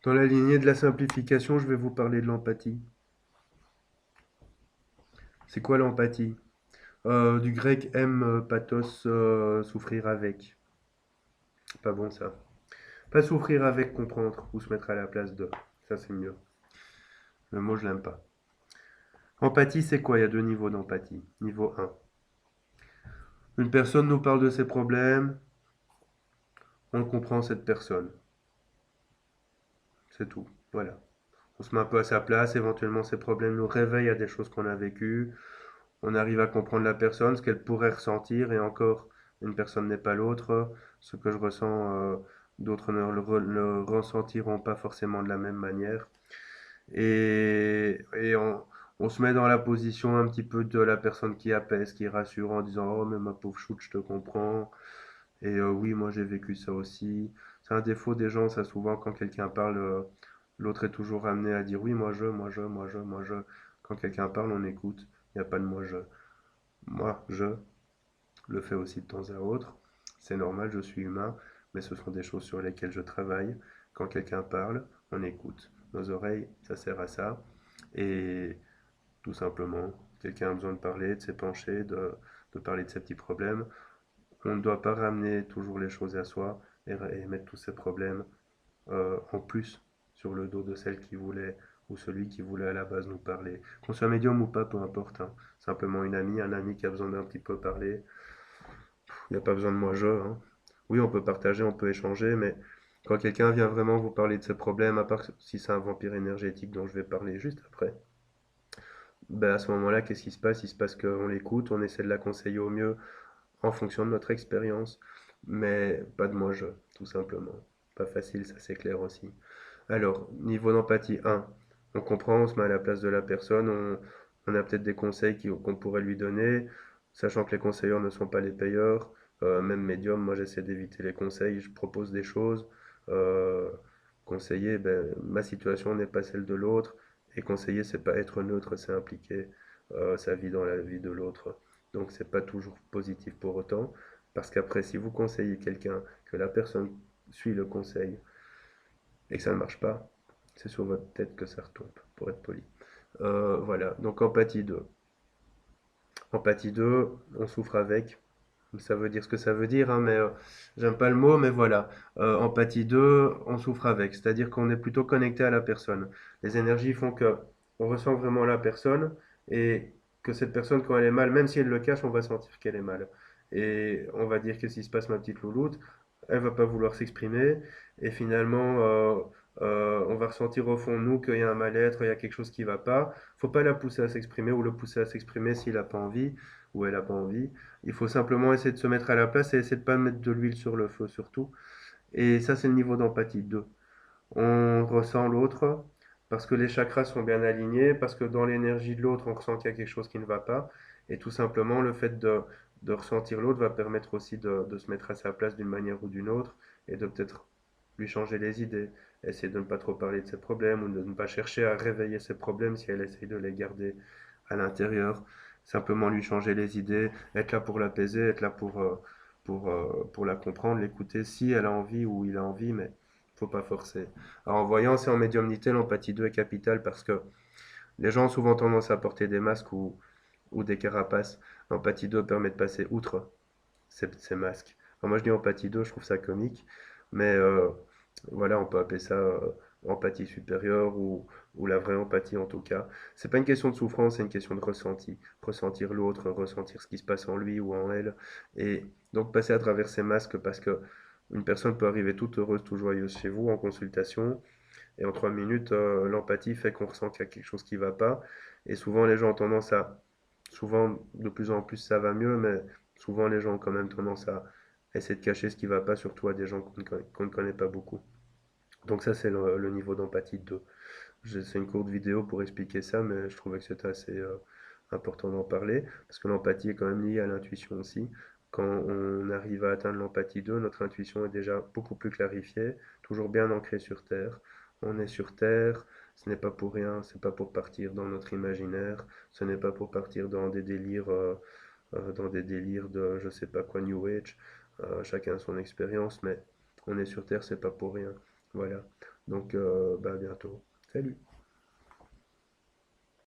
Dans la lignée de la simplification, je vais vous parler de l'empathie. C'est quoi l'empathie? Du grec pathos, souffrir avec. Pas bon ça. Pas souffrir avec, comprendre ou se mettre à la place de. Ça c'est mieux. Le mot je l'aime pas. Empathie c'est quoi? Il y a deux niveaux d'empathie. Niveau 1. Une personne nous parle de ses problèmes, on comprend cette personne. C'est tout. Voilà. On se met un peu à sa place, éventuellement ses problèmes nous réveillent à des choses qu'on a vécues. On arrive à comprendre la personne, ce qu'elle pourrait ressentir, et encore, une personne n'est pas l'autre. Ce que je ressens, d'autres ne le ressentiront pas forcément de la même manière. Et on se met dans la position un petit peu de la personne qui apaise, qui rassure en disant oh, mais ma pauvre choute, je te comprends. Et oui, moi j'ai vécu ça aussi. C'est un défaut des gens, ça souvent, quand quelqu'un parle, l'autre est toujours amené à dire oui, moi je. Quand quelqu'un parle, on écoute. Il n'y a pas de moi je. Moi, je le fais aussi de temps à autre. C'est normal, je suis humain, mais ce sont des choses sur lesquelles je travaille. Quand quelqu'un parle, on écoute. Nos oreilles, ça sert à ça. Et tout simplement, quelqu'un a besoin de parler, de s'épancher, de parler de ses petits problèmes. On ne doit pas ramener toujours les choses à soi et mettre tous ces problèmes en plus sur le dos de celle qui voulait ou celui qui voulait à la base nous parler. Qu'on soit médium ou pas, peu importe, hein. Simplement une amie, un ami qui a besoin d'un petit peu parler. Il n'y a pas besoin de moi-je, hein. Oui, on peut partager, on peut échanger, mais quand quelqu'un vient vraiment vous parler de ses problèmes, à part si c'est un vampire énergétique dont je vais parler juste après, ben à ce moment-là, qu'est-ce qui se passe? Il se passe qu'on l'écoute, on essaie de la conseiller au mieux en fonction de notre expérience, mais pas de moi-je, tout simplement. Pas facile, ça c'est clair aussi. Alors, niveau d'empathie 1, on comprend, on se met à la place de la personne, on a peut-être des conseils qu'on pourrait lui donner, sachant que les conseilleurs ne sont pas les payeurs, même médium, moi j'essaie d'éviter les conseils, je propose des choses. euh, Conseiller, ben, ma situation n'est pas celle de l'autre, et conseiller, c'est pas être neutre, c'est impliquer sa vie dans la vie de l'autre. Donc c'est pas toujours positif pour autant, parce qu'après, si vous conseillez quelqu'un, que la personne suit le conseil, et que ça ne marche pas, c'est sur votre tête que ça retombe, pour être poli. Voilà, donc empathie 2. Empathie 2, on souffre avec. Ça veut dire ce que ça veut dire, hein, mais j'aime pas le mot, mais voilà. Empathie 2, on souffre avec. C'est-à-dire qu'on est plutôt connecté à la personne. Les énergies font que on ressent vraiment la personne et que cette personne, quand elle est mal, même si elle le cache, on va sentir qu'elle est mal. Et on va dire qu'est-ce qui se passe, ma petite louloute. Elle va pas vouloir s'exprimer et finalement, on va ressentir au fond de nous qu'il y a un mal-être, il y a quelque chose qui va pas. Faut pas la pousser à s'exprimer ou le pousser à s'exprimer s'il a pas envie ou elle a pas envie. Il faut simplement essayer de se mettre à la place et essayer de ne pas mettre de l'huile sur le feu surtout. Et ça, c'est le niveau d'empathie 2. On ressent l'autre parce que les chakras sont bien alignés, parce que dans l'énergie de l'autre, on ressent qu'il y a quelque chose qui ne va pas. Et tout simplement, le fait de ressentir l'autre va permettre aussi de se mettre à sa place d'une manière ou d'une autre et de peut-être lui changer les idées, essayer de ne pas trop parler de ses problèmes ou de ne pas chercher à réveiller ses problèmes si elle essaye de les garder à l'intérieur. Simplement lui changer les idées, être là pour l'apaiser, être là pour la comprendre, l'écouter si elle a envie ou il a envie, mais faut pas forcer. Alors en voyance et en médiumnité, l'empathie 2 est capitale parce que les gens ont souvent tendance à porter des masques ou des carapaces. L'empathie 2 permet de passer outre ces masques. Alors moi je dis empathie 2, je trouve ça comique, mais voilà, on peut appeler ça empathie supérieure ou la vraie empathie en tout cas. C'est pas une question de souffrance, c'est une question de ressenti. Ressentir l'autre, ressentir ce qui se passe en lui ou en elle. Et donc passer à travers ces masques parce que une personne peut arriver toute heureuse, toute joyeuse chez vous en consultation, et en 3 minutes, l'empathie fait qu'on ressent qu'il y a quelque chose qui ne va pas. Et souvent, les gens ont tendance à... Souvent, de plus en plus, ça va mieux, mais souvent, les gens ont quand même tendance à essayer de cacher ce qui ne va pas, surtout à des gens qu'on ne connaît pas beaucoup. Donc ça, c'est le niveau d'empathie 2. C'est une courte vidéo pour expliquer ça, mais je trouvais que c'était assez important d'en parler, parce que l'empathie est quand même liée à l'intuition aussi. Quand on arrive à atteindre l'empathie 2, notre intuition est déjà beaucoup plus clarifiée, toujours bien ancrée sur Terre. On est sur Terre, ce n'est pas pour rien, c'est pas pour partir dans notre imaginaire, ce n'est pas pour partir dans des délires de je sais pas quoi New Age. Chacun a son expérience, mais on est sur Terre, c'est pas pour rien. Voilà. Donc, bah, à bientôt. Salut.